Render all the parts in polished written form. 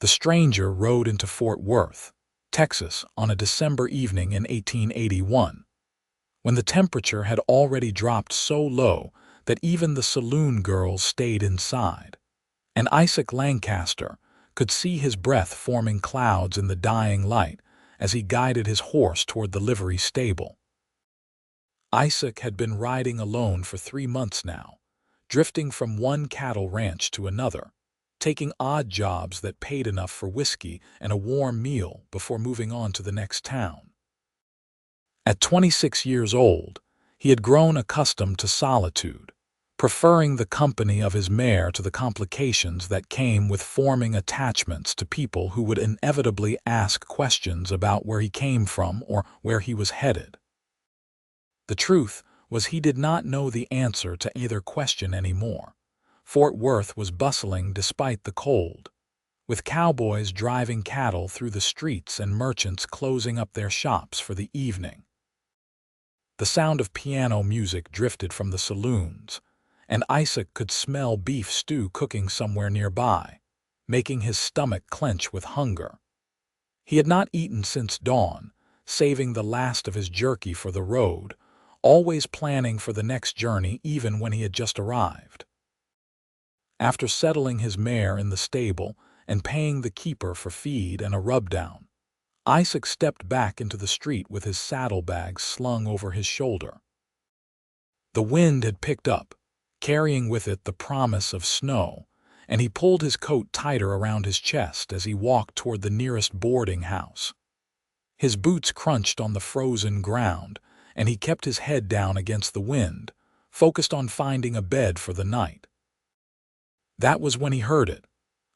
The stranger rode into Fort Worth, Texas, on a December evening in 1881, when the temperature had already dropped so low that even the saloon girls stayed inside, and Isaac Lancaster could see his breath forming clouds in the dying light as he guided his horse toward the livery stable. Isaac had been riding alone for 3 months now, drifting from one cattle ranch to another, taking odd jobs that paid enough for whiskey and a warm meal before moving on to the next town. At 26 years old, he had grown accustomed to solitude, preferring the company of his mare to the complications that came with forming attachments to people who would inevitably ask questions about where he came from or where he was headed. The truth was he did not know the answer to either question anymore. Fort Worth was bustling despite the cold, with cowboys driving cattle through the streets and merchants closing up their shops for the evening. The sound of piano music drifted from the saloons, and Isaac could smell beef stew cooking somewhere nearby, making his stomach clench with hunger. He had not eaten since dawn, saving the last of his jerky for the road, always planning for the next journey even when he had just arrived. After settling his mare in the stable and paying the keeper for feed and a rub-down, Isaac stepped back into the street with his saddlebags slung over his shoulder. The wind had picked up, carrying with it the promise of snow, and he pulled his coat tighter around his chest as he walked toward the nearest boarding house. His boots crunched on the frozen ground, and he kept his head down against the wind, focused on finding a bed for the night. That was when he heard it,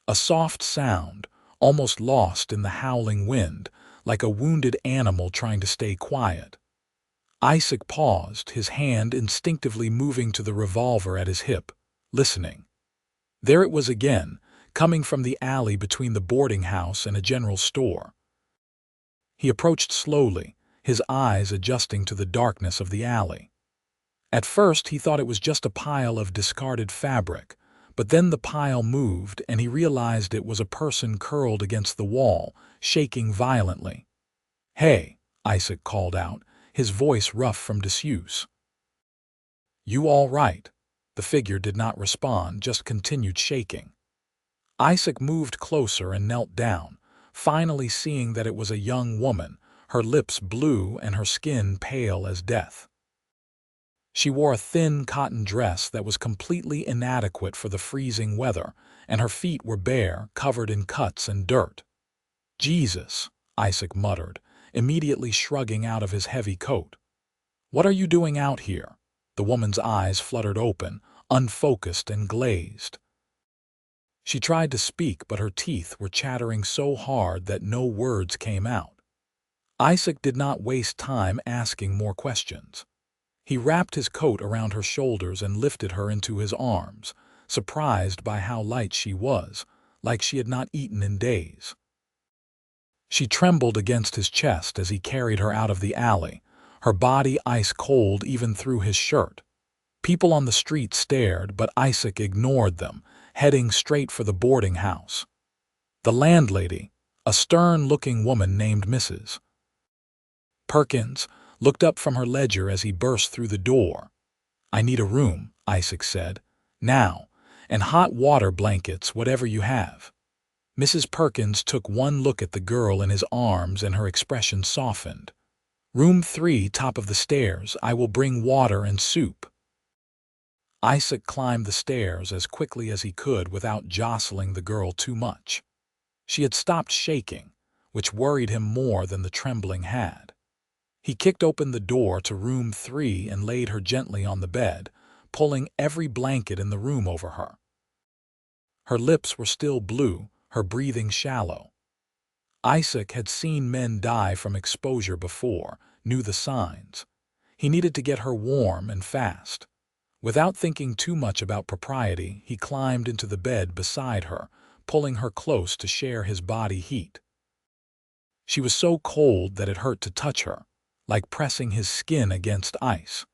a soft sound, almost lost in the howling wind, like a wounded animal trying to stay quiet. Isaac paused, his hand instinctively moving to the revolver at his hip, listening. There it was again, coming from the alley between the boarding house and a general store. He approached slowly, his eyes adjusting to the darkness of the alley. At first he thought it was just a pile of discarded fabric, but then the pile moved and he realized it was a person curled against the wall, shaking violently. "Hey," Isaac called out, his voice rough from disuse. "You all right?" The figure did not respond, just continued shaking. Isaac moved closer and knelt down, finally seeing that it was a young woman, her lips blue and her skin pale as death. She wore a thin cotton dress that was completely inadequate for the freezing weather, and her feet were bare, covered in cuts and dirt. "Jesus," Isaac muttered, immediately shrugging out of his heavy coat. "What are you doing out here?" The woman's eyes fluttered open, unfocused and glazed. She tried to speak, but her teeth were chattering so hard that no words came out. Isaac did not waste time asking more questions. He wrapped his coat around her shoulders and lifted her into his arms, surprised by how light she was, like she had not eaten in days. She trembled against his chest as he carried her out of the alley, her body ice cold even through his shirt. People on the street stared, but Isaac ignored them, heading straight for the boarding house. The landlady, a stern-looking woman named Mrs. Perkins, looked up from her ledger as he burst through the door. "I need a room," Isaac said. "Now, and hot water blankets, whatever you have." Mrs. Perkins took one look at the girl in his arms and her expression softened. "Room 3, top of the stairs. I will bring water and soup." Isaac climbed the stairs as quickly as he could without jostling the girl too much. She had stopped shaking, which worried him more than the trembling had. He kicked open the door to room 3 and laid her gently on the bed, pulling every blanket in the room over her. Her lips were still blue, her breathing shallow. Isaac had seen men die from exposure before, knew the signs. He needed to get her warm and fast. Without thinking too much about propriety, he climbed into the bed beside her, pulling her close to share his body heat. She was so cold that it hurt to touch her, like pressing his skin against ice.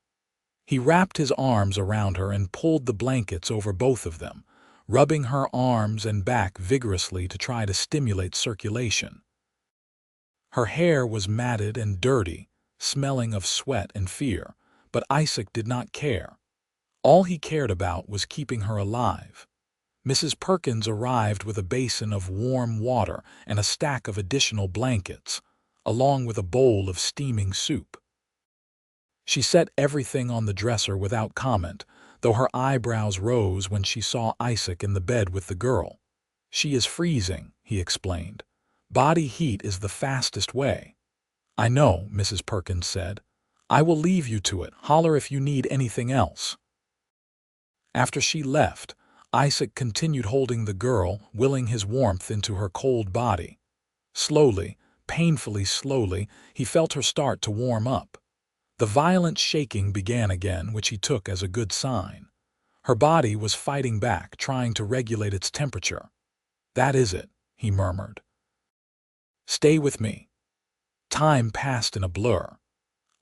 He wrapped his arms around her and pulled the blankets over both of them, rubbing her arms and back vigorously to try to stimulate circulation. Her hair was matted and dirty, smelling of sweat and fear, but Isaac did not care. All he cared about was keeping her alive. Mrs. Perkins arrived with a basin of warm water and a stack of additional blankets, along with a bowl of steaming soup. She set everything on the dresser without comment, though her eyebrows rose when she saw Isaac in the bed with the girl. "She is freezing," he explained. "Body heat is the fastest way." "I know," Mrs. Perkins said. "I will leave you to it. Holler if you need anything else." After she left, Isaac continued holding the girl, willing his warmth into her cold body. Slowly, painfully slowly, he felt her start to warm up. The violent shaking began again, which he took as a good sign. Her body was fighting back, trying to regulate its temperature. "That is it," he murmured. "Stay with me." Time passed in a blur.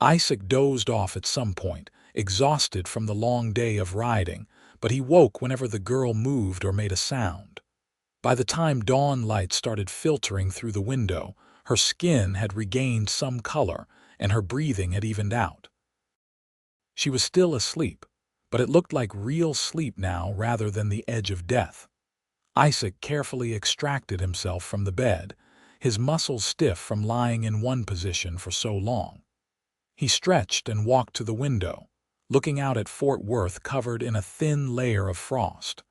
Isaac dozed off at some point, exhausted from the long day of riding, but he woke whenever the girl moved or made a sound. By the time dawn light started filtering through the window, her skin had regained some color, and her breathing had evened out. She was still asleep, but it looked like real sleep now rather than the edge of death. Isaac carefully extracted himself from the bed, his muscles stiff from lying in one position for so long. He stretched and walked to the window, looking out at Fort Worth covered in a thin layer of frost.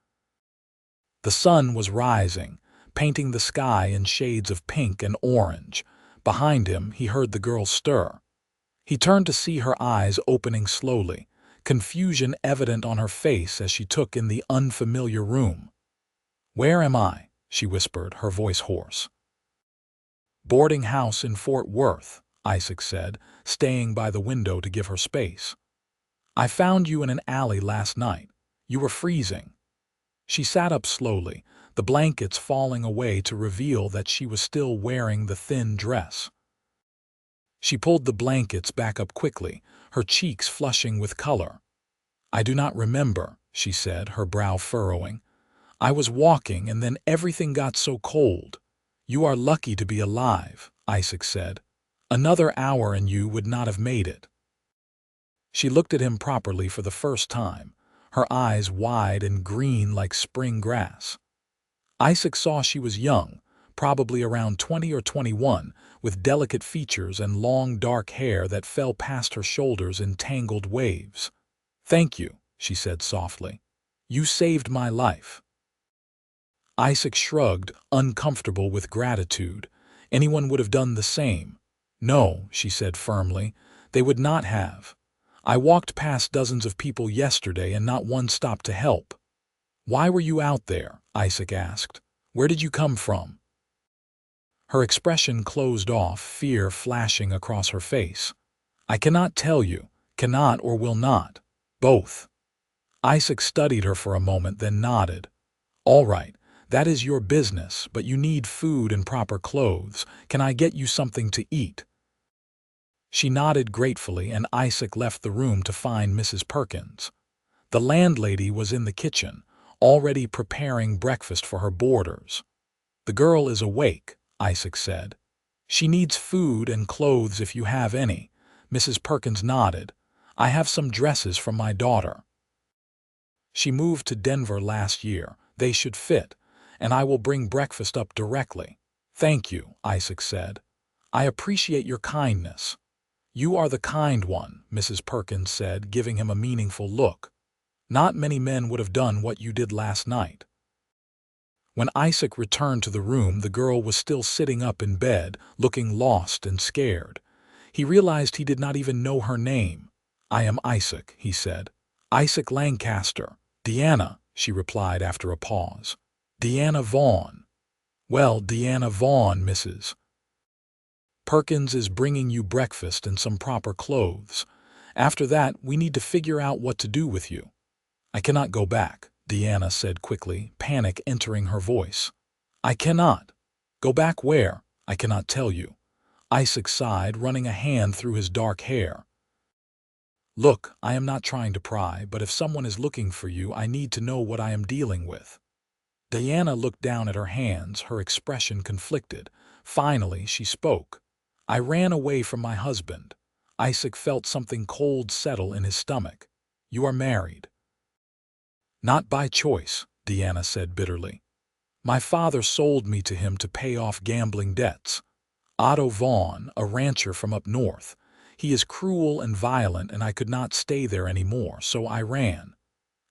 The sun was rising, painting the sky in shades of pink and orange. Behind him, he heard the girl stir. He turned to see her eyes opening slowly, confusion evident on her face as she took in the unfamiliar room. "Where am I?" she whispered, her voice hoarse. "Boarding house in Fort Worth," Isaac said, staying by the window to give her space. "I found you in an alley last night. You were freezing." She sat up slowly, the blankets falling away to reveal that she was still wearing the thin dress. She pulled the blankets back up quickly, her cheeks flushing with color. "I do not remember," she said, her brow furrowing. "I was walking and then everything got so cold." "You are lucky to be alive," Isaac said. "Another hour and you would not have made it." She looked at him properly for the first time, her eyes wide and green like spring grass. Isaac saw she was young, probably around 20 or 21, with delicate features and long dark hair that fell past her shoulders in tangled waves. "Thank you," she said softly. "You saved my life." Isaac shrugged, uncomfortable with gratitude. Anyone would have done the same. "No," she said firmly, "they would not have. I walked past dozens of people yesterday and not one stopped to help." "Why were you out there?" Isaac asked. "Where did you come from?" Her expression closed off, fear flashing across her face. "I cannot tell you, cannot or will not. Both." Isaac studied her for a moment, then nodded. "All right, that is your business, but you need food and proper clothes. Can I get you something to eat?" She nodded gratefully, and Isaac left the room to find Mrs. Perkins. The landlady was in the kitchen, already preparing breakfast for her boarders. "The girl is awake," Isaac said. "She needs food and clothes if you have any." Mrs. Perkins nodded. "I have some dresses from my daughter. She moved to Denver last year. They should fit, and I will bring breakfast up directly." "Thank you," Isaac said. "I appreciate your kindness." "You are the kind one," Mrs. Perkins said, giving him a meaningful look. "Not many men would have done what you did last night." When Isaac returned to the room, the girl was still sitting up in bed, looking lost and scared. He realized he did not even know her name. "I am Isaac," he said. "Isaac Lancaster." "Diana," she replied after a pause. "Diana Vaughn." "Well, Diana Vaughn, Mrs. Perkins is bringing you breakfast and some proper clothes. After that, we need to figure out what to do with you." "I cannot go back," Diana said quickly, panic entering her voice. "I cannot." "Go back where?" "I cannot tell you." Isaac sighed, running a hand through his dark hair. "Look, I am not trying to pry, but if someone is looking for you, I need to know what I am dealing with." Diana looked down at her hands, her expression conflicted. Finally, she spoke. I ran away from my husband. Isaac felt something cold settle in his stomach. You are married. Not by choice, Diana said bitterly. My father sold me to him to pay off gambling debts. Otto Vaughn, a rancher from up north. He is cruel and violent, and I could not stay there anymore, so I ran.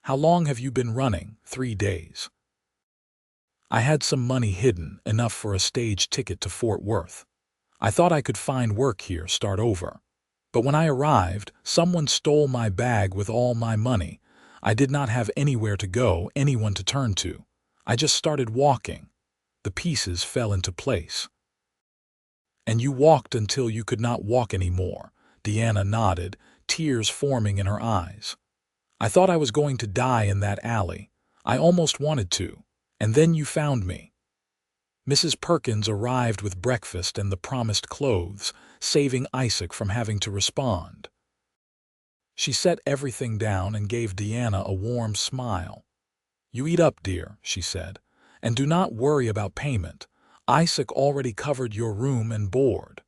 How long have you been running? 3 days. I had some money hidden, enough for a stage ticket to Fort Worth. I thought I could find work here, start over. But when I arrived, someone stole my bag with all my money. I did not have anywhere to go, anyone to turn to. I just started walking. The pieces fell into place. And you walked until you could not walk anymore. Diana nodded, tears forming in her eyes. I thought I was going to die in that alley. I almost wanted to. And then you found me. Mrs. Perkins arrived with breakfast and the promised clothes, saving Isaac from having to respond. She set everything down and gave Diana a warm smile. You eat up, dear, she said, and do not worry about payment. Isaac already covered your room and board.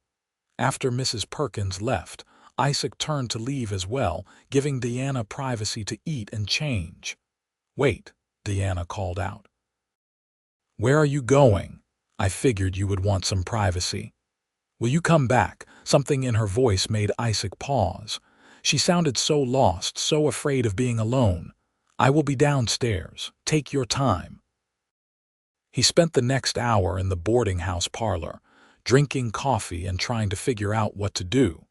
After Mrs. Perkins left, Isaac turned to leave as well, giving Diana privacy to eat and change. Wait, Diana called out. Where are you going? I figured you would want some privacy. Will you come back? Something in her voice made Isaac pause. She sounded so lost, so afraid of being alone. I will be downstairs. Take your time. He spent the next hour in the boarding house parlor, drinking coffee and trying to figure out what to do.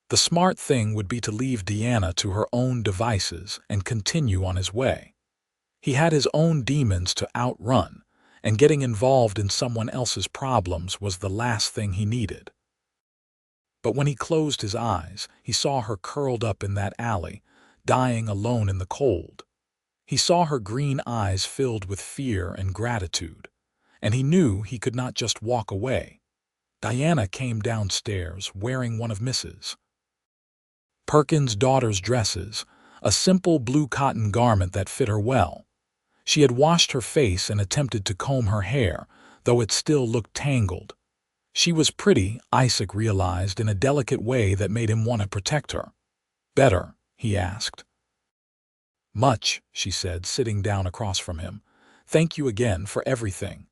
The smart thing would be to leave Diana to her own devices and continue on his way. He had his own demons to outrun, and getting involved in someone else's problems was the last thing he needed. But when he closed his eyes, he saw her curled up in that alley, dying alone in the cold. He saw her green eyes filled with fear and gratitude, and he knew he could not just walk away. Diana came downstairs wearing one of Mrs. Perkins' daughter's dresses, a simple blue cotton garment that fit her well. She had washed her face and attempted to comb her hair, though it still looked tangled. She was pretty, Isaac realized, in a delicate way that made him want to protect her. Better? He asked. Much, she said, sitting down across from him. Thank you again for everything.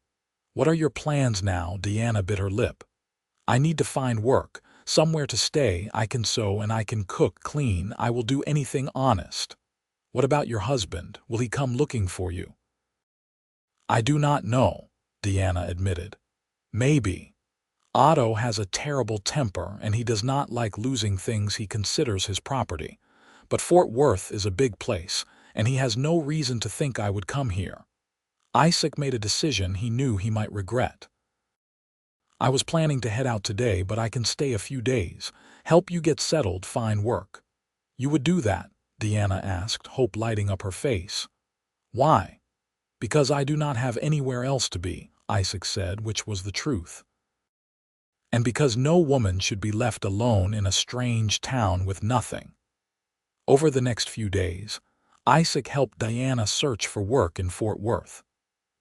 What are your plans now? Diana bit her lip. I need to find work, somewhere to stay. I can sew and I can cook, clean. I will do anything honest. What about your husband? Will he come looking for you? I do not know, Diana admitted. Maybe. Otto has a terrible temper and he does not like losing things he considers his property. But Fort Worth is a big place, and he has no reason to think I would come here. Isaac made a decision he knew he might regret. I was planning to head out today, but I can stay a few days, help you get settled, find work. You would do that? Diana asked, hope lighting up her face. Why? Because I do not have anywhere else to be, Isaac said, which was the truth. And because no woman should be left alone in a strange town with nothing. Over the next few days, Isaac helped Diana search for work in Fort Worth.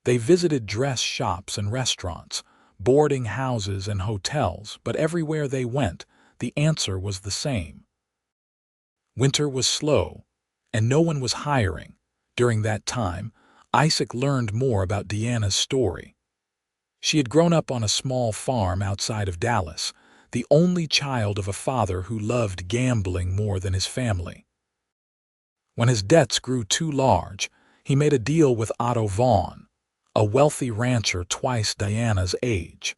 They visited dress shops and restaurants, boarding houses and hotels, but everywhere they went, the answer was the same. Winter was slow, and no one was hiring. During that time, Isaac learned more about Diana's story. She had grown up on a small farm outside of Dallas, the only child of a father who loved gambling more than his family. When his debts grew too large, he made a deal with Otto Vaughn, a wealthy rancher twice Diana's age.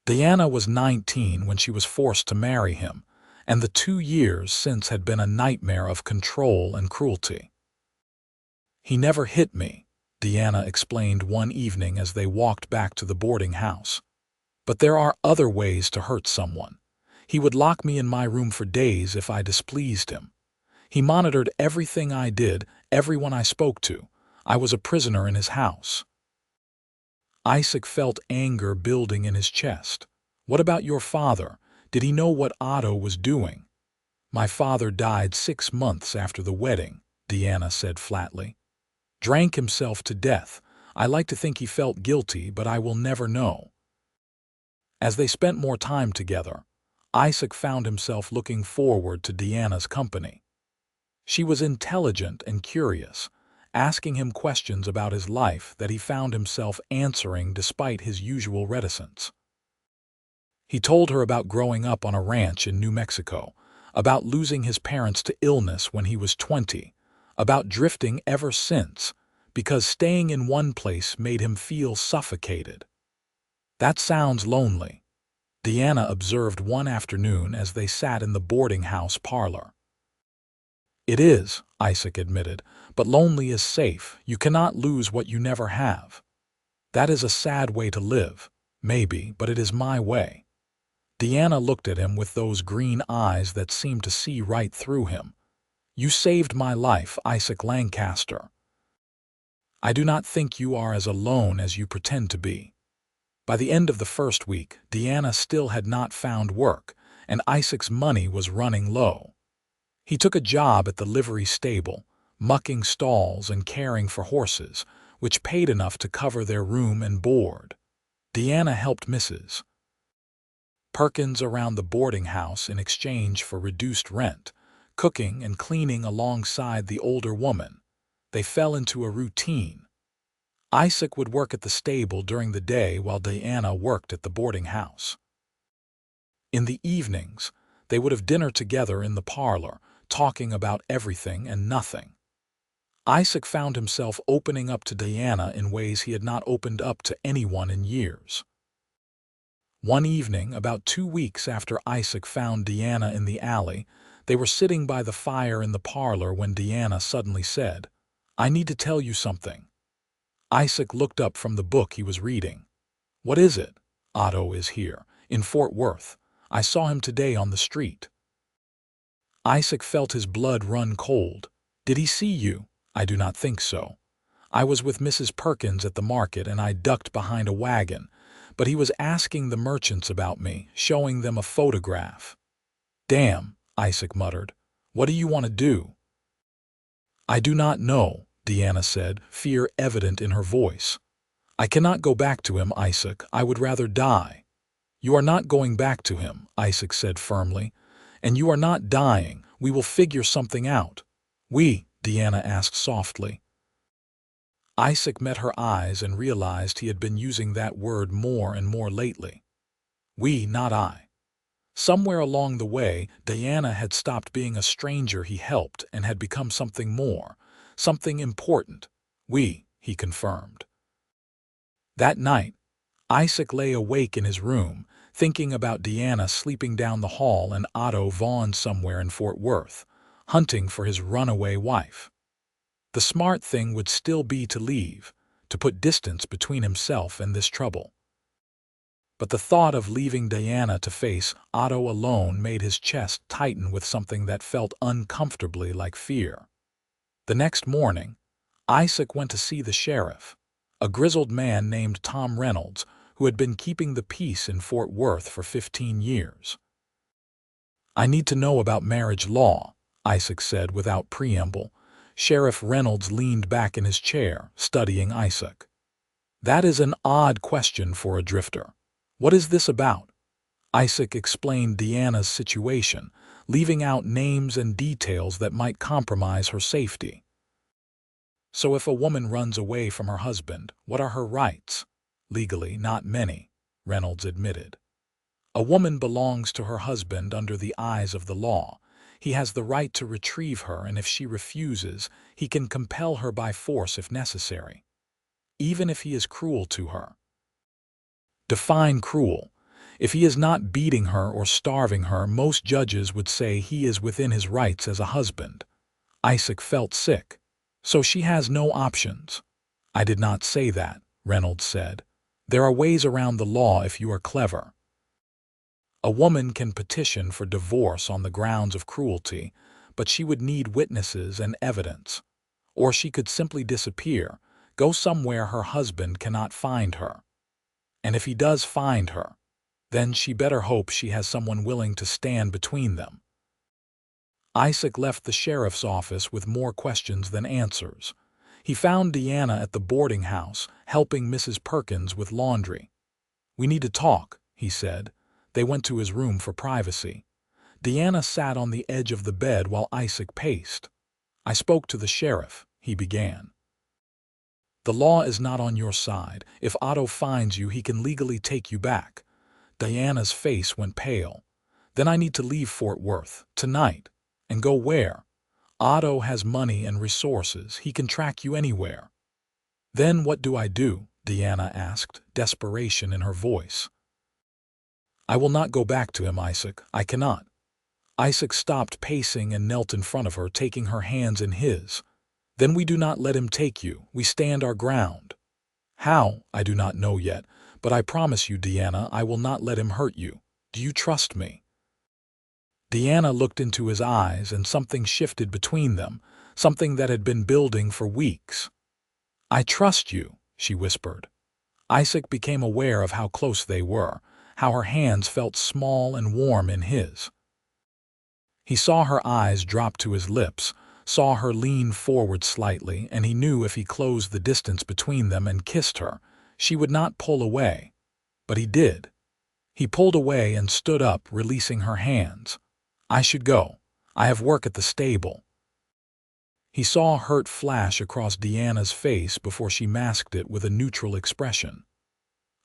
Diana was 19 when she was forced to marry him, and the 2 years since had been a nightmare of control and cruelty. He never hit me, Diana explained one evening as they walked back to the boarding house. But there are other ways to hurt someone. He would lock me in my room for days if I displeased him. He monitored everything I did, everyone I spoke to. I was a prisoner in his house. Isaac felt anger building in his chest. What about your father? Did he know what Otto was doing? My father died 6 months after the wedding, Diana said flatly. Drank himself to death. I like to think he felt guilty, but I will never know. As they spent more time together, Isaac found himself looking forward to Diana's company. She was intelligent and curious, asking him questions about his life that he found himself answering despite his usual reticence. He told her about growing up on a ranch in New Mexico, about losing his parents to illness when he was 20, about drifting ever since, because staying in one place made him feel suffocated. "That sounds lonely," Diana observed one afternoon as they sat in the boarding house parlor. "It is," Isaac admitted, "but lonely is safe. You cannot lose what you never have. That is a sad way to live, maybe, but it is my way." Diana looked at him with those green eyes that seemed to see right through him. "You saved my life, Isaac Lancaster. I do not think you are as alone as you pretend to be." By the end of the first week, Diana still had not found work, and Isaac's money was running low. He took a job at the livery stable, mucking stalls and caring for horses, which paid enough to cover their room and board. Diana helped Mrs. Perkins around the boarding house in exchange for reduced rent, cooking and cleaning alongside the older woman. They fell into a routine. Isaac would work at the stable during the day while Diana worked at the boarding house. In the evenings, they would have dinner together in the parlor, talking about everything and nothing. Isaac found himself opening up to Diana in ways he had not opened up to anyone in years. One evening, about 2 weeks after Isaac found Diana in the alley, they were sitting by the fire in the parlor when Diana suddenly said, "I need to tell you something." Isaac looked up from the book he was reading. "What is it?" "Otto is here, in Fort Worth. I saw him today on the street." Isaac felt his blood run cold. "Did he see you?" "I do not think so. I was with Mrs. Perkins at the market and I ducked behind a wagon, but he was asking the merchants about me, showing them a photograph." "Damn," Isaac muttered. "What do you want to do?" "I do not know," Diana said, fear evident in her voice. "I cannot go back to him, Isaac. I would rather die." "You are not going back to him," Isaac said firmly. "And you are not dying. We will figure something out." "We?" Diana asked softly. Isaac met her eyes and realized he had been using that word more and more lately. "We, not I." Somewhere along the way, Diana had stopped being a stranger he helped and had become something more, something important. "We," he confirmed. That night, Isaac lay awake in his room, thinking about Diana sleeping down the hall and Otto Vaughn somewhere in Fort Worth, hunting for his runaway wife. The smart thing would still be to leave, to put distance between himself and this trouble. But the thought of leaving Diana to face Otto alone made his chest tighten with something that felt uncomfortably like fear. The next morning, Isaac went to see the sheriff, a grizzled man named Tom Reynolds, who had been keeping the peace in Fort Worth for 15 years. "I need to know about marriage law," Isaac said without preamble. Sheriff Reynolds leaned back in his chair, studying Isaac. "That is an odd question for a drifter. What is this about?" Isaac explained Diana's situation, leaving out names and details that might compromise her safety. "So if a woman runs away from her husband, what are her rights?" "Legally, not many," Reynolds admitted. "A woman belongs to her husband under the eyes of the law. He has the right to retrieve her, and if she refuses, he can compel her by force if necessary, even if he is cruel to her." Define cruel. If he is not beating her or starving her, most judges would say he is within his rights as a husband. Isaac felt sick. "So she has no options." "I did not say that," Reynolds said. "There are ways around the law if you are clever. A woman can petition for divorce on the grounds of cruelty, but she would need witnesses and evidence. Or she could simply disappear, go somewhere her husband cannot find her. And if he does find her, then she better hope she has someone willing to stand between them." Isaac left the sheriff's office with more questions than answers. He found Diana at the boarding house, helping Mrs. Perkins with laundry. "We need to talk," he said. They went to his room for privacy. Diana sat on the edge of the bed while Isaac paced. "I spoke to the sheriff," he began. "The law is not on your side. If Otto finds you, he can legally take you back." Diana's face went pale. "Then I need to leave Fort Worth, tonight." "And go where?" "Otto has money and resources. He can track you anywhere." "Then what do I do?" Diana asked, desperation in her voice. "I will not go back to him, Isaac. I cannot." Isaac stopped pacing and knelt in front of her, taking her hands in his. "Then we do not let him take you. We stand our ground." "How? I do not know yet, but I promise you, Diana, I will not let him hurt you. Do you trust me?" Diana looked into his eyes, and something shifted between them, something that had been building for weeks. "I trust you," she whispered. Isaac became aware of how close they were, how her hands felt small and warm in his. He saw her eyes drop to his lips, saw her lean forward slightly, and he knew if he closed the distance between them and kissed her, she would not pull away. But he did. He pulled away and stood up, releasing her hands. "I should go. I have work at the stable." He saw hurt flash across Diana's face before she masked it with a neutral expression.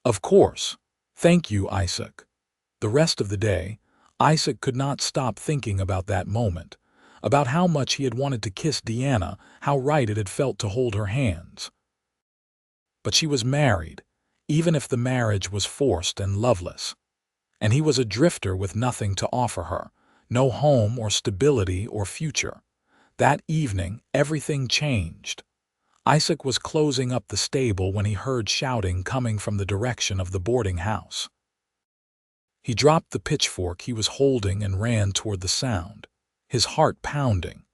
"Of course. Thank you, Isaac." The rest of the day, Isaac could not stop thinking about that moment, about how much he had wanted to kiss Diana, how right it had felt to hold her hands. But she was married, even if the marriage was forced and loveless. And he was a drifter with nothing to offer her, no home or stability or future. That evening, everything changed. Isaac was closing up the stable when he heard shouting coming from the direction of the boarding house. He dropped the pitchfork he was holding and ran toward the sound, his heart pounding.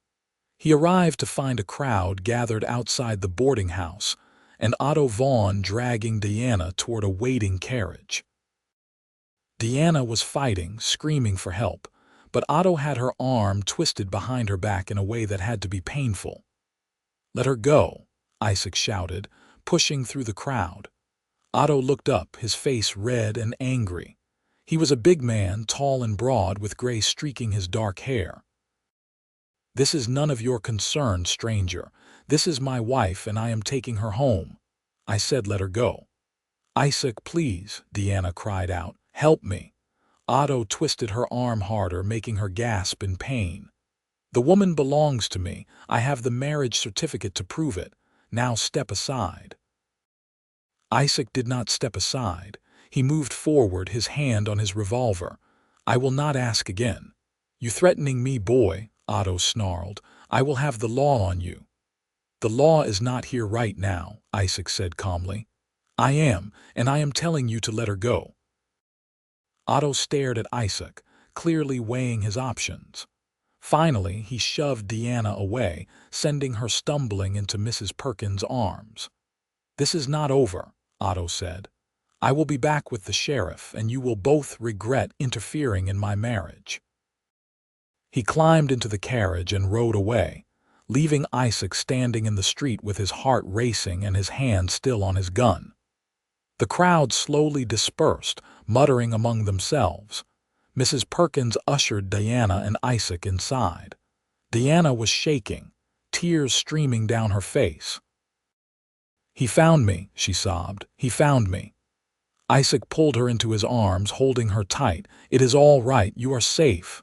He arrived to find a crowd gathered outside the boarding house, and Diana Vaughn dragging Diana toward a waiting carriage. Diana was fighting, screaming for help, but Otto had her arm twisted behind her back in a way that had to be painful. "Let her go," Isaac shouted, pushing through the crowd. Otto looked up, his face red and angry. He was a big man, tall and broad, with gray streaking his dark hair. "This is none of your concern, stranger. This is my wife, and I am taking her home. I said let her go." "Isaac, please," Diana cried out. "Help me." Otto twisted her arm harder, making her gasp in pain. "The woman belongs to me. I have the marriage certificate to prove it. Now step aside." Isaac did not step aside. He moved forward, his hand on his revolver. "I will not ask again." "You threatening me, boy?" Otto snarled. "I will have the law on you." "The law is not here right now," Isaac said calmly. "I am, and I am telling you to let her go." Otto stared at Isaac, clearly weighing his options. Finally, he shoved Diana away, sending her stumbling into Mrs. Perkins' arms. "This is not over," Otto said. "I will be back with the sheriff, and you will both regret interfering in my marriage." He climbed into the carriage and rode away, leaving Isaac standing in the street with his heart racing and his hand still on his gun. The crowd slowly dispersed, muttering among themselves. Mrs. Perkins ushered Diana and Isaac inside. Diana was shaking, tears streaming down her face. "He found me," she sobbed. "He found me." Isaac pulled her into his arms, holding her tight. "It is all right. You are safe."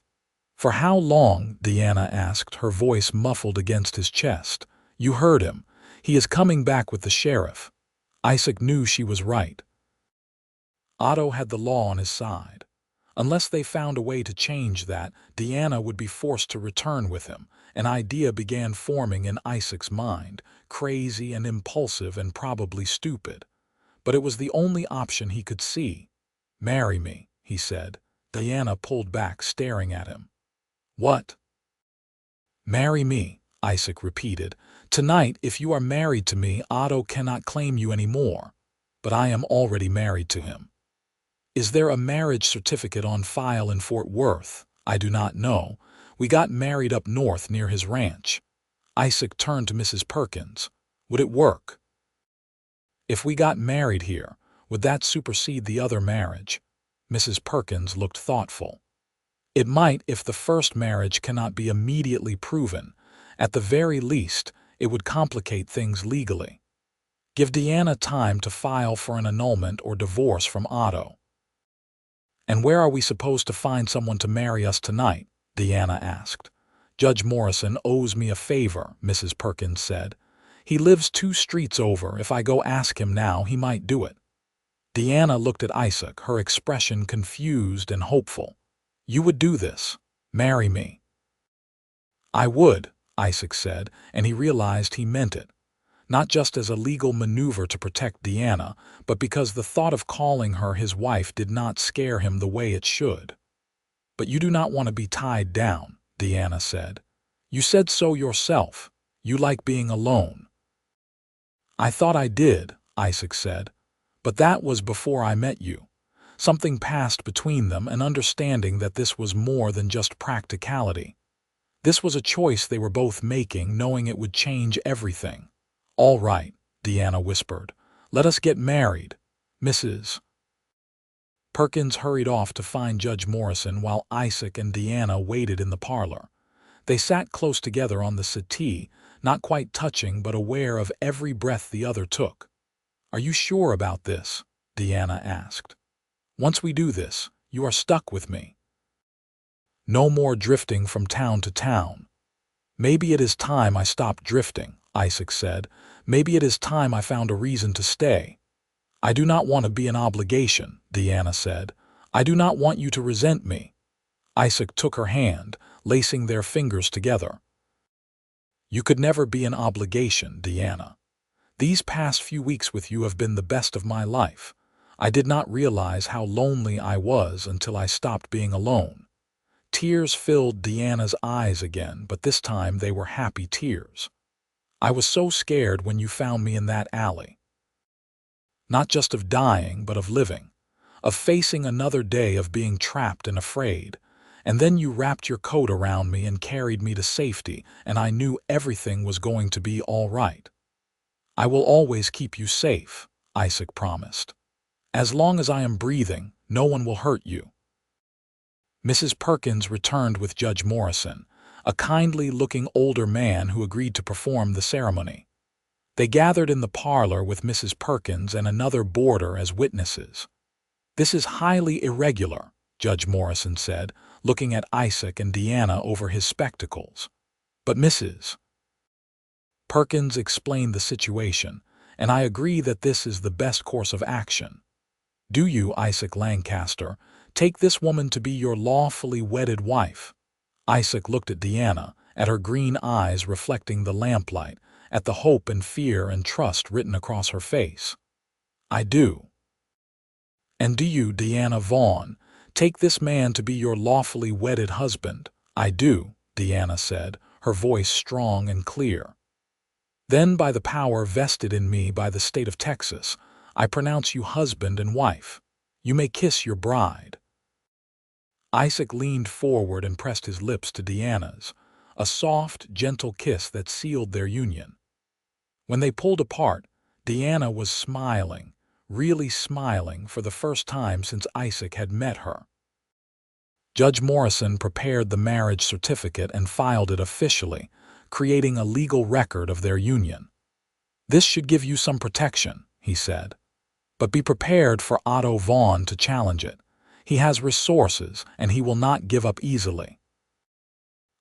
"For how long?" Diana asked, her voice muffled against his chest. "You heard him. He is coming back with the sheriff." Isaac knew she was right. Otto had the law on his side. Unless they found a way to change that, Diana would be forced to return with him. An idea began forming in Isaac's mind, crazy and impulsive and probably stupid. But it was the only option he could see. "Marry me," he said. Diana pulled back, staring at him. "What?" "Marry me," Isaac repeated. "Tonight, if you are married to me, Otto cannot claim you anymore. But I am already married to him." "Is there a marriage certificate on file in Fort Worth?" "I do not know. We got married up north near his ranch." Isaac turned to Mrs. Perkins. Would it work? If we got married here, would that supersede the other marriage? Mrs. Perkins looked thoughtful. It might if the first marriage cannot be immediately proven. At the very least, it would complicate things legally. Give Diana time to file for an annulment or divorce from Otto. And where are we supposed to find someone to marry us tonight? Diana asked. Judge Morrison owes me a favor, Mrs. Perkins said. He lives 2 streets over. If I go ask him now, he might do it. Diana looked at Isaac, her expression confused and hopeful. You would do this? Marry me? I would, Isaac said, and he realized he meant it. Not just as a legal maneuver to protect Diana, but because the thought of calling her his wife did not scare him the way it should. But you do not want to be tied down, Diana said. You said so yourself. You like being alone. I thought I did, Isaac said. But that was before I met you. Something passed between them, an understanding that this was more than just practicality. This was a choice they were both making, knowing it would change everything. All right, Diana whispered. Let us get married. Mrs. Perkins hurried off to find Judge Morrison while Isaac and Diana waited in the parlor. They sat close together on the settee, not quite touching but aware of every breath the other took. Are you sure about this? Diana asked. Once we do this, you are stuck with me. No more drifting from town to town. Maybe it is time I stopped drifting, Isaac said. Maybe it is time I found a reason to stay. I do not want to be an obligation, Diana said. I do not want you to resent me. Isaac took her hand, lacing their fingers together. You could never be an obligation, Diana. These past few weeks with you have been the best of my life. I did not realize how lonely I was until I stopped being alone. Tears filled Diana's eyes again, but this time they were happy tears. I was so scared when you found me in that alley. Not just of dying, but of living, of facing another day of being trapped and afraid. And then you wrapped your coat around me and carried me to safety, and I knew everything was going to be all right. I will always keep you safe, Isaac promised. As long as I am breathing, no one will hurt you. Mrs. Perkins returned with Judge Morrison, a kindly-looking older man who agreed to perform the ceremony. They gathered in the parlor with Mrs. Perkins and another boarder as witnesses. This is highly irregular, Judge Morrison said, looking at Isaac and Diana over his spectacles. But Mrs. Perkins explained the situation, and I agree that this is the best course of action. Do you, Isaac Lancaster, take this woman to be your lawfully wedded wife? Isaac looked at Diana, at her green eyes reflecting the lamplight, at the hope and fear and trust written across her face. I do. And do you, Diana Vaughn, take this man to be your lawfully wedded husband? I do, Diana said, her voice strong and clear. Then, by the power vested in me by the state of Texas, I pronounce you husband and wife. You may kiss your bride. Isaac leaned forward and pressed his lips to Diana's, a soft, gentle kiss that sealed their union. When they pulled apart, Diana was smiling, really smiling for the first time since Isaac had met her. Judge Morrison prepared the marriage certificate and filed it officially, creating a legal record of their union. This should give you some protection, he said. But be prepared for Otto Vaughn to challenge it. He has resources, and he will not give up easily.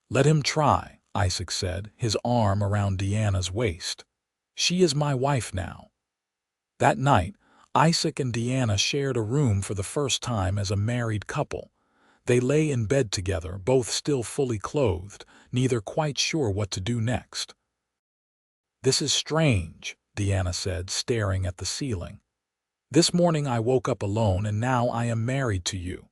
Let him try, Isaac said, his arm around Diana's waist. She is my wife now. That night, Isaac and Diana shared a room for the first time as a married couple. They lay in bed together, both still fully clothed, neither quite sure what to do next. This is strange, Diana said, staring at the ceiling. This morning I woke up alone, and now I am married to you.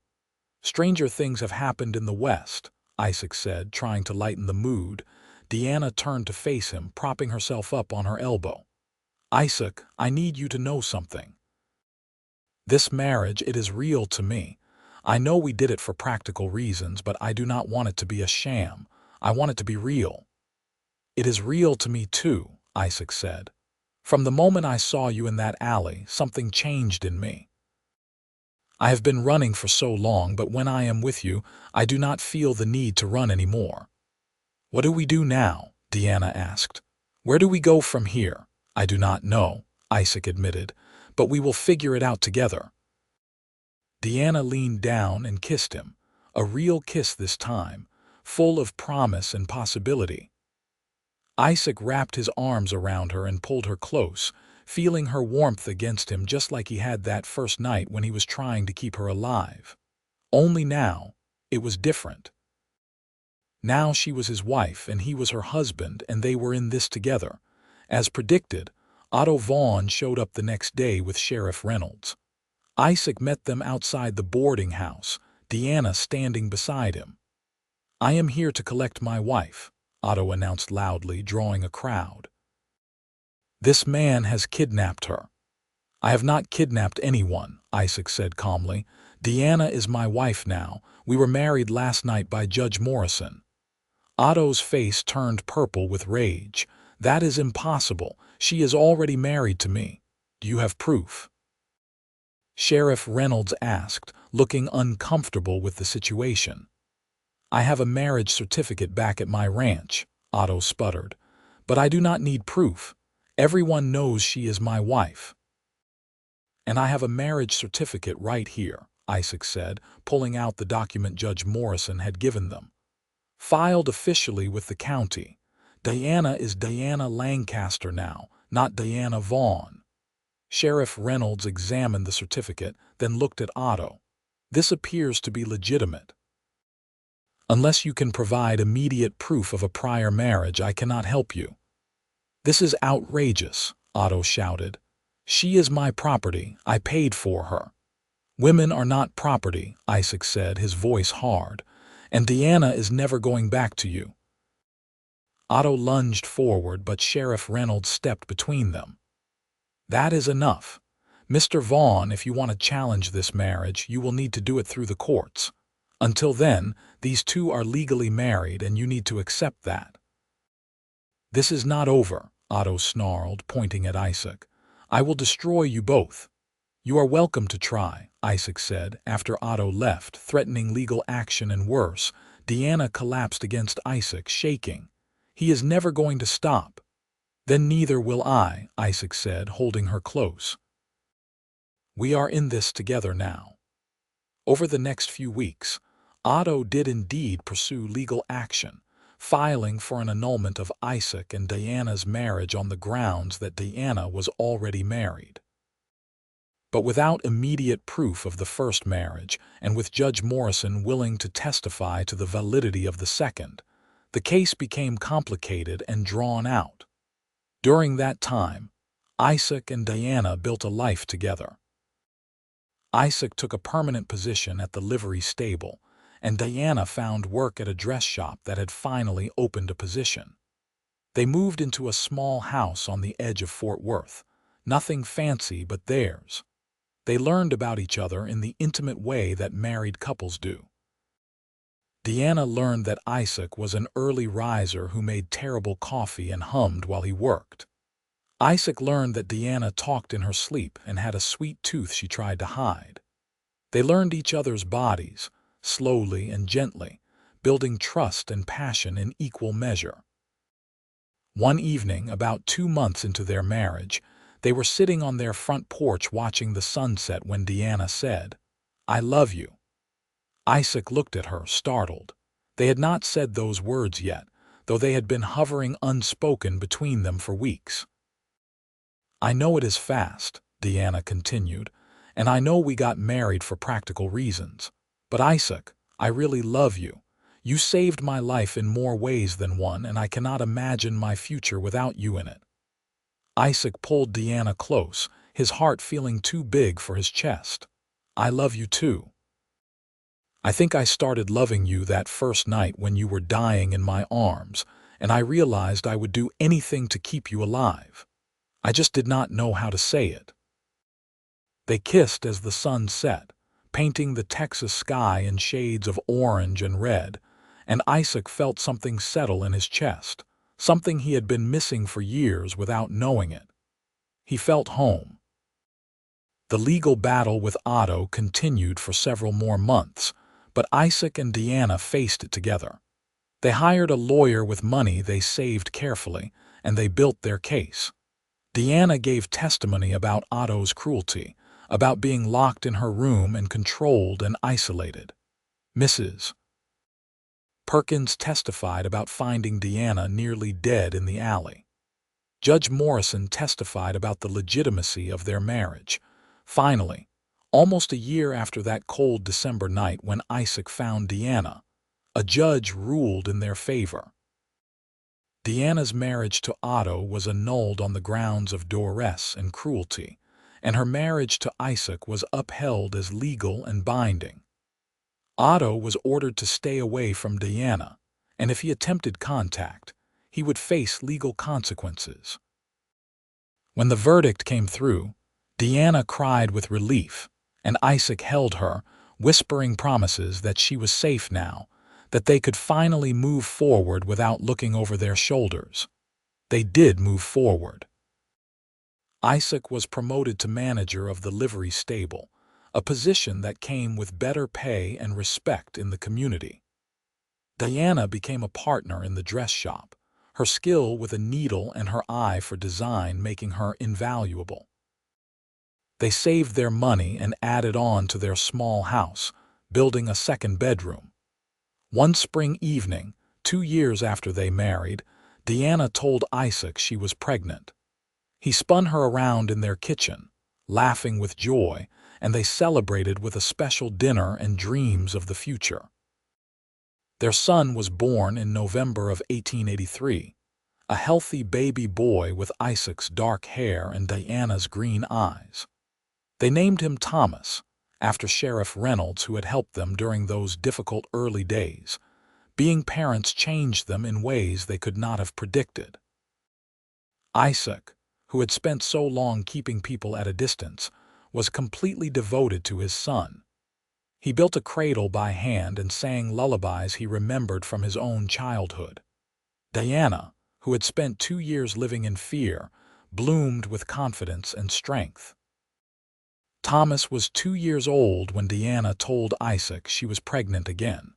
Stranger things have happened in the West, Isaac said, trying to lighten the mood. Diana turned to face him, propping herself up on her elbow. Isaac, I need you to know something. This marriage, it is real to me. I know we did it for practical reasons, but I do not want it to be a sham. I want it to be real. It is real to me too, Isaac said. From the moment I saw you in that alley, something changed in me. I have been running for so long, but when I am with you, I do not feel the need to run anymore." "What do we do now?" Diana asked. "Where do we go from here?" "I do not know," Isaac admitted, "but we will figure it out together." Diana leaned down and kissed him, a real kiss this time, full of promise and possibility. Isaac wrapped his arms around her and pulled her close, feeling her warmth against him just like he had that first night when he was trying to keep her alive. Only now, it was different. Now she was his wife and he was her husband, and they were in this together. As predicted, Otto Vaughn showed up the next day with Sheriff Reynolds. Isaac met them outside the boarding house, Diana standing beside him. "I am here to collect my wife," Otto announced loudly, drawing a crowd. "This man has kidnapped her." "I have not kidnapped anyone," Isaac said calmly. "Diana is my wife now. We were married last night by Judge Morrison." Otto's face turned purple with rage. "That is impossible. She is already married to me. Do you have proof?" Sheriff Reynolds asked, looking uncomfortable with the situation. "I have a marriage certificate back at my ranch," Otto sputtered. "But I do not need proof. Everyone knows she is my wife." "And I have a marriage certificate right here," Isaac said, pulling out the document Judge Morrison had given them. "Filed officially with the county. Diana is Diana Lancaster now, not Diana Vaughn." Sheriff Reynolds examined the certificate, then looked at Otto. "This appears to be legitimate. Unless you can provide immediate proof of a prior marriage, I cannot help you." "This is outrageous," Otto shouted. "She is my property. I paid for her." "Women are not property," Isaac said, his voice hard. "And Diana is never going back to you." Otto lunged forward, but Sheriff Reynolds stepped between them. "That is enough. Mr. Vaughn, if you want to challenge this marriage, you will need to do it through the courts. Until then, these two are legally married, and you need to accept that." "This is not over," Otto snarled, pointing at Isaac. "I will destroy you both." "You are welcome to try," Isaac said, after Otto left, threatening legal action and worse. Diana collapsed against Isaac, shaking. "He is never going to stop." "Then neither will I," Isaac said, holding her close. "We are in this together now." Over the next few weeks, Otto did indeed pursue legal action, filing for an annulment of Isaac and Diana's marriage on the grounds that Diana was already married. But without immediate proof of the first marriage, and with Judge Morrison willing to testify to the validity of the second, the case became complicated and drawn out. During that time, Isaac and Diana built a life together. Isaac took a permanent position at the livery stable, and Diana found work at a dress shop that had finally opened a position. They moved into a small house on the edge of Fort Worth, nothing fancy but theirs. They learned about each other in the intimate way that married couples do. Diana learned that Isaac was an early riser who made terrible coffee and hummed while he worked. Isaac learned that Diana talked in her sleep and had a sweet tooth she tried to hide. They learned each other's bodies, slowly and gently, building trust and passion in equal measure. One evening, about 2 months into their marriage, they were sitting on their front porch watching the sunset when Diana said, "I love you." Isaac looked at her, startled. They had not said those words yet, though they had been hovering unspoken between them for weeks. "I know it is fast," Diana continued, "and I know we got married for practical reasons. But Isaac, I really love you. You saved my life in more ways than one, and I cannot imagine my future without you in it." Isaac pulled Diana close, his heart feeling too big for his chest. "I love you too. I think I started loving you that first night when you were dying in my arms, and I realized I would do anything to keep you alive. I just did not know how to say it." They kissed as the sun set, painting the Texas sky in shades of orange and red, and Isaac felt something settle in his chest, something he had been missing for years without knowing it. He felt home. The legal battle with Otto continued for several more months, but Isaac and Diana faced it together. They hired a lawyer with money they saved carefully, and they built their case. Diana gave testimony about Otto's cruelty, about being locked in her room and controlled and isolated. Mrs. Perkins testified about finding Diana nearly dead in the alley. Judge Morrison testified about the legitimacy of their marriage. Finally, almost a year after that cold December night when Isaac found Diana, a judge ruled in their favor. Diana's marriage to Otto was annulled on the grounds of duress and cruelty, and her marriage to Isaac was upheld as legal and binding. Otto was ordered to stay away from Diana, and if he attempted contact, he would face legal consequences. When the verdict came through, Diana cried with relief, and Isaac held her, whispering promises that she was safe now, that they could finally move forward without looking over their shoulders. They did move forward. Isaac was promoted to manager of the livery stable, a position that came with better pay and respect in the community. Diana became a partner in the dress shop, her skill with a needle and her eye for design making her invaluable. They saved their money and added on to their small house, building a second bedroom. One spring evening, 2 years after they married, Diana told Isaac she was pregnant. He spun her around in their kitchen, laughing with joy, and they celebrated with a special dinner and dreams of the future. Their son was born in November of 1883, a healthy baby boy with Isaac's dark hair and Diana's green eyes. They named him Thomas, after Sheriff Reynolds, who had helped them during those difficult early days. Being parents changed them in ways they could not have predicted. Isaac, who had spent so long keeping people at a distance, was completely devoted to his son. He built a cradle by hand and sang lullabies he remembered from his own childhood. Diana, who had spent 2 years living in fear, bloomed with confidence and strength. Thomas was 2 years old when Diana told Isaac she was pregnant again.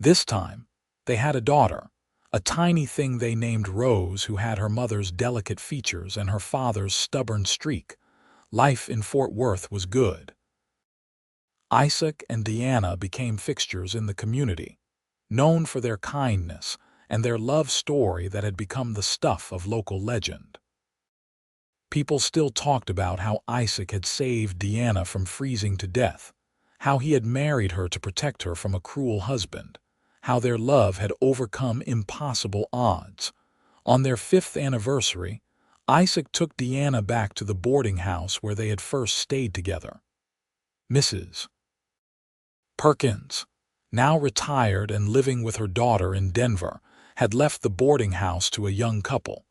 This time, they had a daughter, a tiny thing they named Rose, who had her mother's delicate features and her father's stubborn streak. Life in Fort Worth was good. Isaac and Diana became fixtures in the community, known for their kindness and their love story that had become the stuff of local legend. People still talked about how Isaac had saved Diana from freezing to death, how he had married her to protect her from a cruel husband, how their love had overcome impossible odds. On their 5th anniversary, Isaac took Diana back to the boarding house where they had first stayed together. Mrs. Perkins, now retired and living with her daughter in Denver, had left the boarding house to a young couple,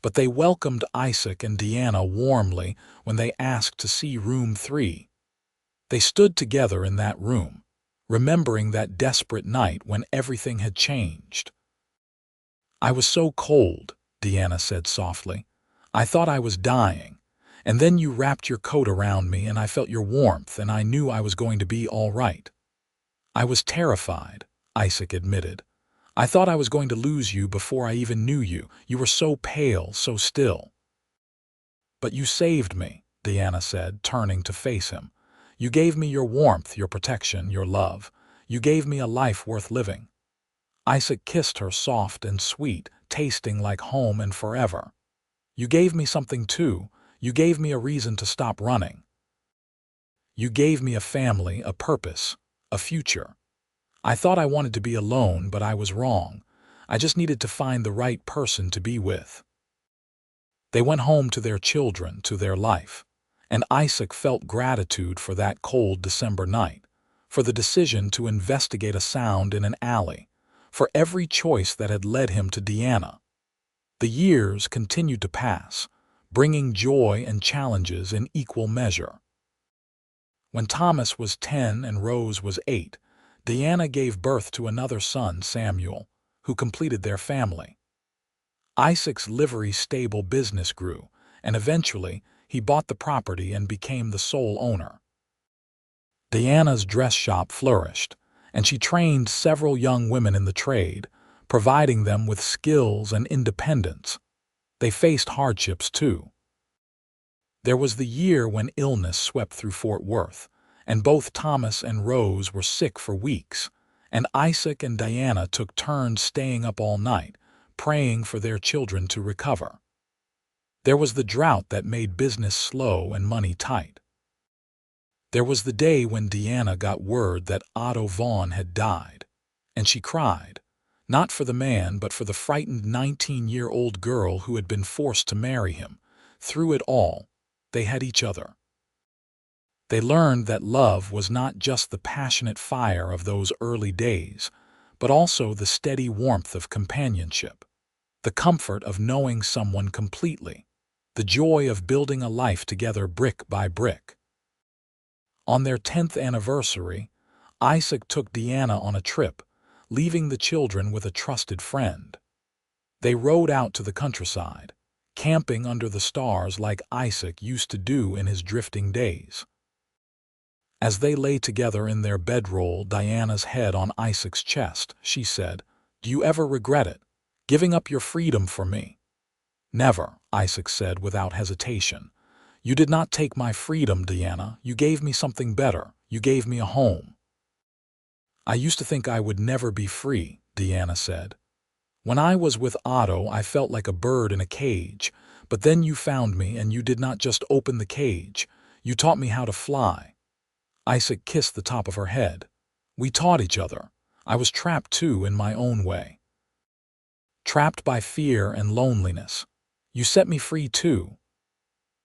but they welcomed Isaac and Diana warmly when they asked to see room 3. They stood together in that room, remembering that desperate night when everything had changed. "I was so cold," Diana said softly. "I thought I was dying, and then you wrapped your coat around me and I felt your warmth and I knew I was going to be all right." "I was terrified," Isaac admitted. "I thought I was going to lose you before I even knew you. You were so pale, so still." "But you saved me," Diana said, turning to face him. "You gave me your warmth, your protection, your love. You gave me a life worth living." Isaac kissed her soft and sweet, tasting like home and forever. "You gave me something too. You gave me a reason to stop running. You gave me a family, a purpose, a future. I thought I wanted to be alone, but I was wrong. I just needed to find the right person to be with." They went home to their children, to their life, and Isaac felt gratitude for that cold December night, for the decision to investigate a sound in an alley, for every choice that had led him to Diana. The years continued to pass, bringing joy and challenges in equal measure. When Thomas was 10 and Rose was 8, Diana gave birth to another son, Samuel, who completed their family. Isaac's livery stable business grew, and eventually he bought the property and became the sole owner. Diana's dress shop flourished, and she trained several young women in the trade, providing them with skills and independence. They faced hardships too. There was the year when illness swept through Fort Worth, and both Thomas and Rose were sick for weeks, and Isaac and Diana took turns staying up all night, praying for their children to recover. There was the drought that made business slow and money tight. There was the day when Diana got word that Diana Vaughn had died, and she cried, not for the man but for the frightened 19-year-old girl who had been forced to marry him. Through it all, they had each other. They learned that love was not just the passionate fire of those early days, but also the steady warmth of companionship, the comfort of knowing someone completely, the joy of building a life together brick by brick. On their 10th anniversary, Isaac took Diana on a trip, leaving the children with a trusted friend. They rode out to the countryside, camping under the stars like Isaac used to do in his drifting days. As they lay together in their bedroll, Diana's head on Isaac's chest, she said, "Do you ever regret it, giving up your freedom for me?" "Never," Isaac said without hesitation. "You did not take my freedom, Diana. You gave me something better. You gave me a home." "I used to think I would never be free," Diana said. "When I was with Otto, I felt like a bird in a cage, but then you found me and you did not just open the cage. You taught me how to fly." Isaac kissed the top of her head. "We taught each other. I was trapped too in my own way. Trapped by fear and loneliness. You set me free too."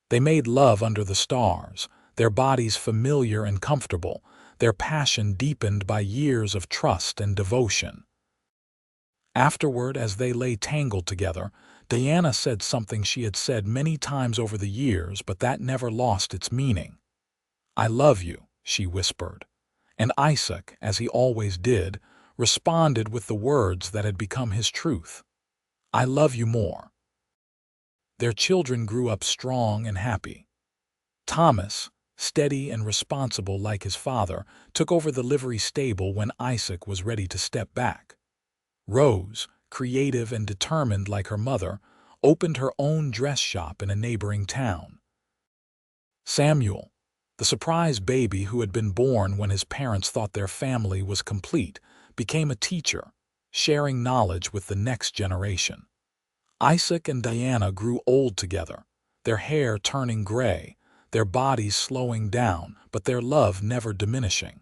They made love under the stars, their bodies familiar and comfortable, their passion deepened by years of trust and devotion. Afterward, as they lay tangled together, Diana said something she had said many times over the years, but that never lost its meaning. "I love you," she whispered, and Isaac, as he always did, responded with the words that had become his truth. "I love you more." Their children grew up strong and happy. Thomas, steady and responsible like his father, took over the livery stable when Isaac was ready to step back. Rose, creative and determined like her mother, opened her own dress shop in a neighboring town. Samuel, the surprise baby who had been born when his parents thought their family was complete, became a teacher, sharing knowledge with the next generation. Isaac and Diana grew old together, their hair turning gray, their bodies slowing down, but their love never diminishing.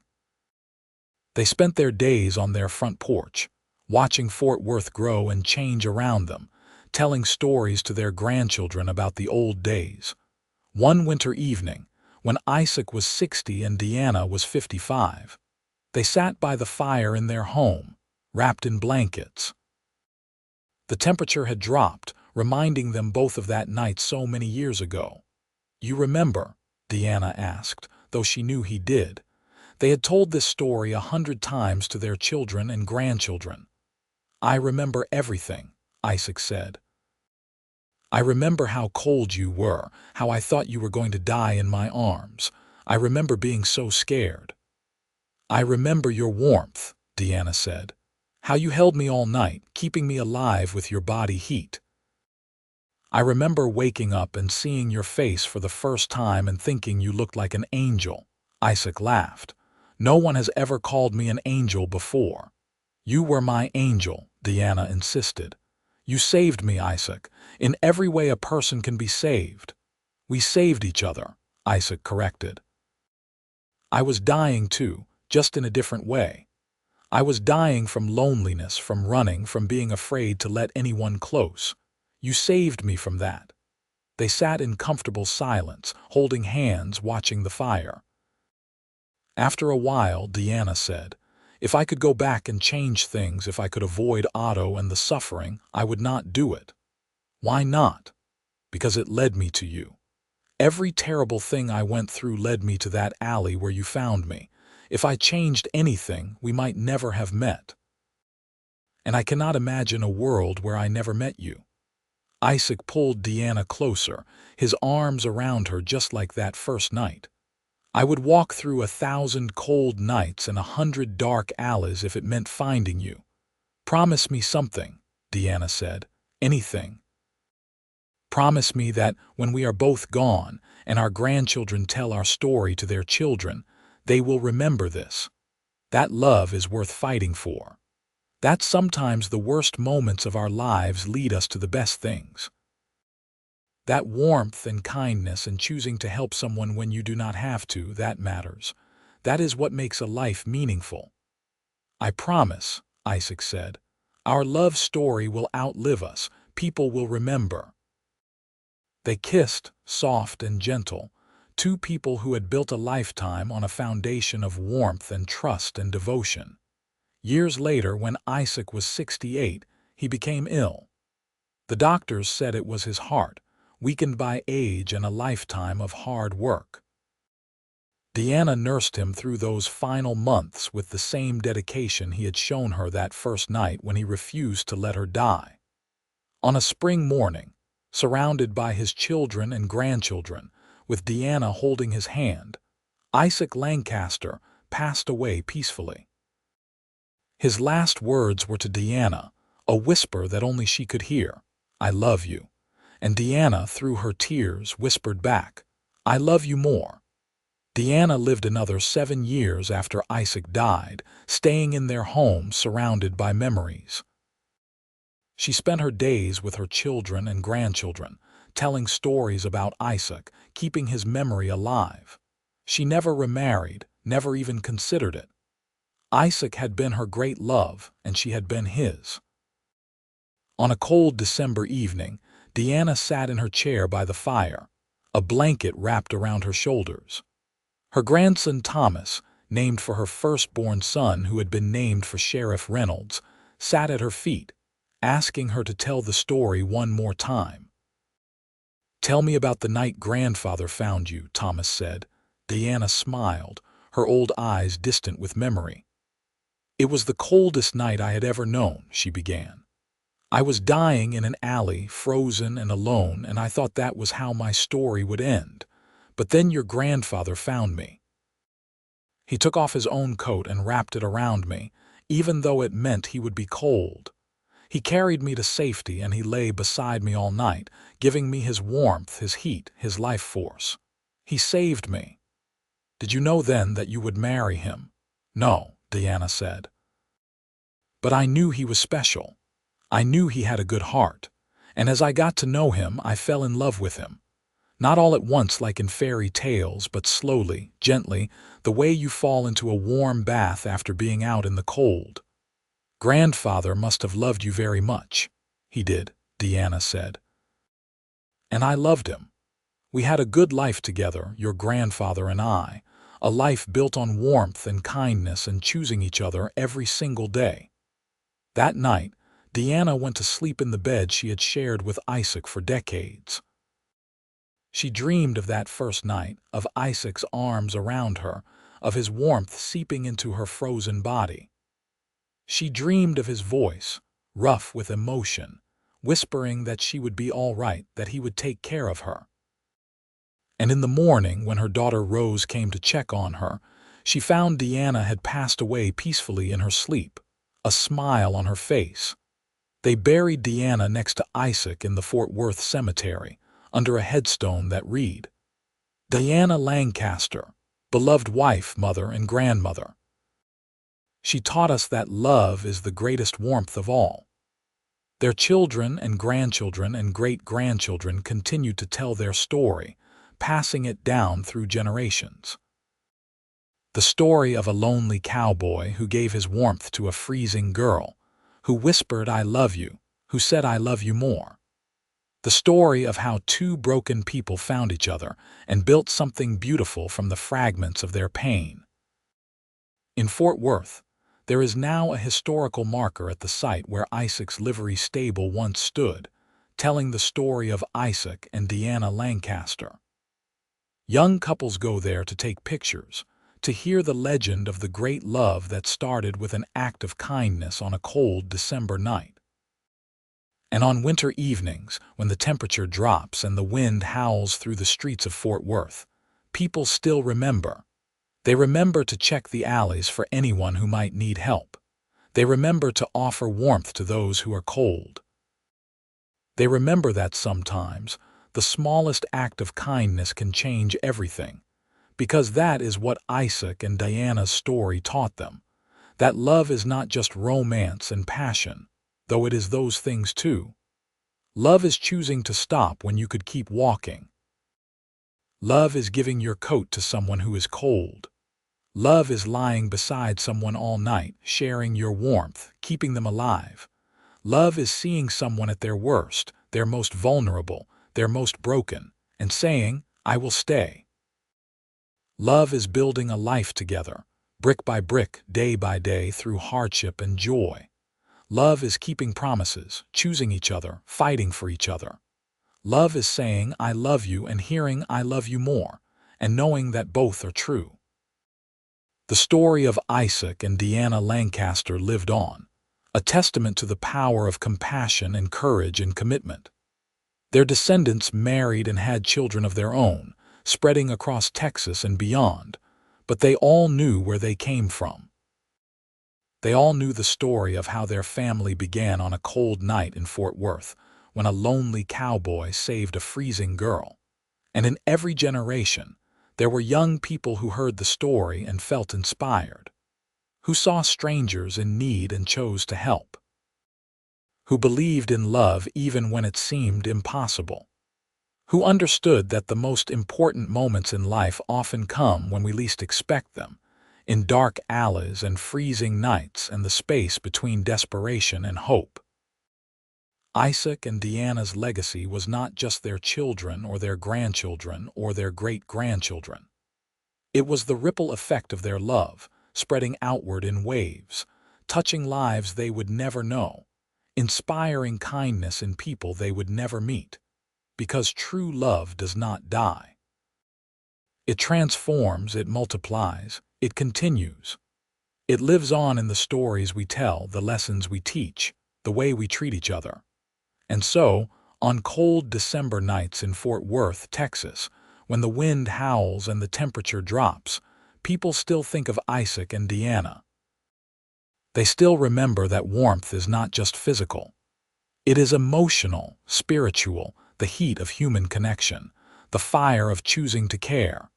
They spent their days on their front porch, watching Fort Worth grow and change around them, telling stories to their grandchildren about the old days. One winter evening, when Isaac was 60 and Diana was 55, they sat by the fire in their home, wrapped in blankets. The temperature had dropped, reminding them both of that night so many years ago. "You remember?" Diana asked, though she knew he did. They had told this story 100 times to their children and grandchildren. "I remember everything," Isaac said. "I remember how cold you were, how I thought you were going to die in my arms. I remember being so scared." "I remember your warmth," Diana said. "How you held me all night, keeping me alive with your body heat." "I remember waking up and seeing your face for the first time and thinking you looked like an angel." Isaac laughed. "No one has ever called me an angel before." "You were my angel," Diana insisted. "You saved me, Isaac, in every way a person can be saved." "We saved each other," Isaac corrected. "I was dying too, just in a different way. I was dying from loneliness, from running, from being afraid to let anyone close. You saved me from that." They sat in comfortable silence, holding hands, watching the fire. After a while, Diana said, "If I could go back and change things, if I could avoid Otto and the suffering, I would not do it." "Why not?" "Because it led me to you. Every terrible thing I went through led me to that alley where you found me. If I changed anything, we might never have met. And I cannot imagine a world where I never met you." Isaac pulled Diana closer, his arms around her just like that first night. "I would walk through 1,000 cold nights and 100 dark alleys if it meant finding you. Promise me something," Diana said. "Anything. Promise me that when we are both gone and our grandchildren tell our story to their children, they will remember this. That love is worth fighting for. That sometimes the worst moments of our lives lead us to the best things. That warmth and kindness and choosing to help someone when you do not have to, that matters. That is what makes a life meaningful." "I promise," Isaac said. "Our love story will outlive us. People will remember." They kissed, soft and gentle, two people who had built a lifetime on a foundation of warmth and trust and devotion. Years later, when Isaac was 68, he became ill. The doctors said it was his heart, weakened by age and a lifetime of hard work. Diana nursed him through those final months with the same dedication he had shown her that first night when he refused to let her die. On a spring morning, surrounded by his children and grandchildren, with Diana holding his hand, Isaac Lancaster passed away peacefully. His last words were to Diana, a whisper that only she could hear, "I love you." And Diana, through her tears, whispered back, "I love you more." Diana lived another 7 years after Isaac died, staying in their home surrounded by memories. She spent her days with her children and grandchildren, telling stories about Isaac, keeping his memory alive. She never remarried, never even considered it. Isaac had been her great love, and she had been his. On a cold December evening, Diana sat in her chair by the fire, a blanket wrapped around her shoulders. Her grandson Thomas, named for her firstborn son who had been named for Sheriff Reynolds, sat at her feet, asking her to tell the story one more time. "Tell me about the night grandfather found you," Thomas said. Diana smiled, her old eyes distant with memory. "It was the coldest night I had ever known," she began. "I was dying in an alley, frozen and alone, and I thought that was how my story would end. But then your grandfather found me. He took off his own coat and wrapped it around me, even though it meant he would be cold. He carried me to safety, and he lay beside me all night, giving me his warmth, his heat, his life force. He saved me." "Did you know then that you would marry him?" "No," Diana said. "But I knew he was special. I knew he had a good heart. And as I got to know him, I fell in love with him. Not all at once like in fairy tales, but slowly, gently, the way you fall into a warm bath after being out in the cold. Grandfather must have loved you very much." "He did," Diana said. "And I loved him. We had a good life together, your grandfather and I, a life built on warmth and kindness and choosing each other every single day." That night, Diana went to sleep in the bed she had shared with Isaac for decades. She dreamed of that first night, of Isaac's arms around her, of his warmth seeping into her frozen body. She dreamed of his voice, rough with emotion, whispering that she would be all right, that he would take care of her. And in the morning, when her daughter Rose came to check on her, she found Diana had passed away peacefully in her sleep, a smile on her face. They buried Diana next to Isaac in the Fort Worth cemetery, under a headstone that read, "Diana Lancaster, beloved wife, mother, and grandmother. She taught us that love is the greatest warmth of all." Their children and grandchildren and great-grandchildren continued to tell their story, passing it down through generations. The story of a lonely cowboy who gave his warmth to a freezing girl, who whispered, "I love you," who said, "I love you more." The story of how two broken people found each other and built something beautiful from the fragments of their pain. In Fort Worth, there is now a historical marker at the site where Isaac's livery stable once stood, telling the story of Isaac and Diana Lancaster. Young couples go there to take pictures, to hear the legend of the great love that started with an act of kindness on a cold December night. And on winter evenings, when the temperature drops and the wind howls through the streets of Fort Worth, people still remember. They remember to check the alleys for anyone who might need help. They remember to offer warmth to those who are cold. They remember that sometimes the smallest act of kindness can change everything, because that is what Isaac and Diana's story taught them, that love is not just romance and passion, though it is those things too. Love is choosing to stop when you could keep walking. Love is giving your coat to someone who is cold. Love is lying beside someone all night, sharing your warmth, keeping them alive. Love is seeing someone at their worst, their most vulnerable, their most broken, and saying, "I will stay." Love is building a life together, brick by brick, day by day, through hardship and joy. Love is keeping promises, choosing each other, fighting for each other. Love is saying, "I love you," and hearing, "I love you" more, and knowing that both are true. The story of Isaac and Diana Lancaster lived on, a testament to the power of compassion and courage and commitment. Their descendants married and had children of their own, spreading across Texas and beyond, but they all knew where they came from. They all knew the story of how their family began on a cold night in Fort Worth, when a lonely cowboy saved a freezing girl. And in every generation, there were young people who heard the story and felt inspired, who saw strangers in need and chose to help, who believed in love even when it seemed impossible, who understood that the most important moments in life often come when we least expect them, in dark alleys and freezing nights and the space between desperation and hope. Isaac and Diana's legacy was not just their children or their grandchildren or their great-grandchildren. It was the ripple effect of their love, spreading outward in waves, touching lives they would never know, inspiring kindness in people they would never meet, because true love does not die. It transforms, it multiplies, it continues. It lives on in the stories we tell, the lessons we teach, the way we treat each other. And so, on cold December nights in Fort Worth, Texas, when the wind howls and the temperature drops, people still think of Isaac and Diana. They still remember that warmth is not just physical. It is emotional, spiritual, the heat of human connection, the fire of choosing to care.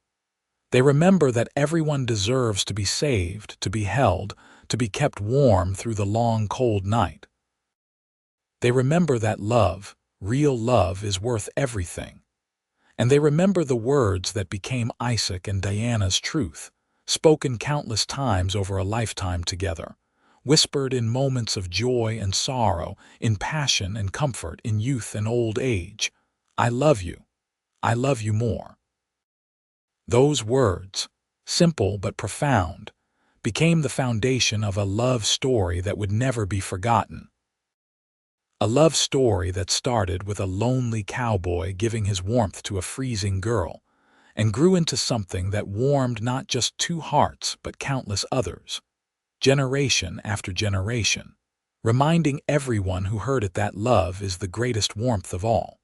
They remember that everyone deserves to be saved, to be held, to be kept warm through the long, cold night. They remember that love, real love, is worth everything. And they remember the words that became Isaac and Diana's truth, spoken countless times over a lifetime together, whispered in moments of joy and sorrow, in passion and comfort, in youth and old age. "I love you. I love you more." Those words, simple but profound, became the foundation of a love story that would never be forgotten. A love story that started with a lonely cowboy giving his warmth to a freezing girl, and grew into something that warmed not just two hearts but countless others, generation after generation, reminding everyone who heard it that love is the greatest warmth of all.